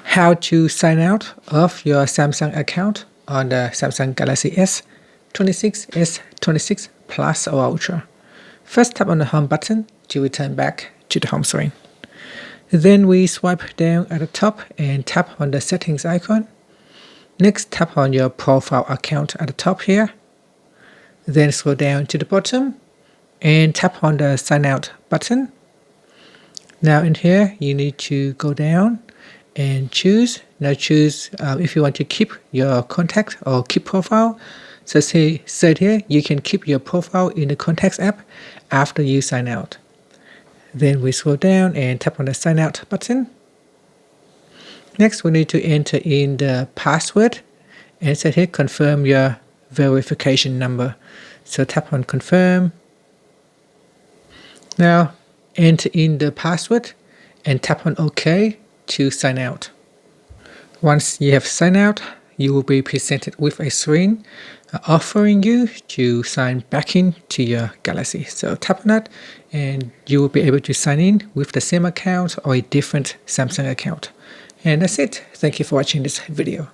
how to sign out of your Samsung account on the Samsung Galaxy S26, S26 Plus or Ultra. First, tap on the home button to return back to the home screen. Then we swipe down at the top and tap on the settings icon. Next, tap on your profile account at the top here. Then scroll down to the bottom and tap on the sign out button. Now in here, you need to go down and choose. Now choose if you want to keep your contact or keep profile. So said here, you can keep your profile in the contacts app after you sign out. Then we scroll down and tap on the sign out button. Next, we need to enter in the password and said here, confirm your verification number. So tap on confirm. Now enter in the password and tap on OK to sign out. Once you have signed out, you will be presented with a screen offering you to sign back in to your Galaxy. So tap on that and you will be able to sign in with the same account or a different Samsung account. And that's it. Thank you for watching this video.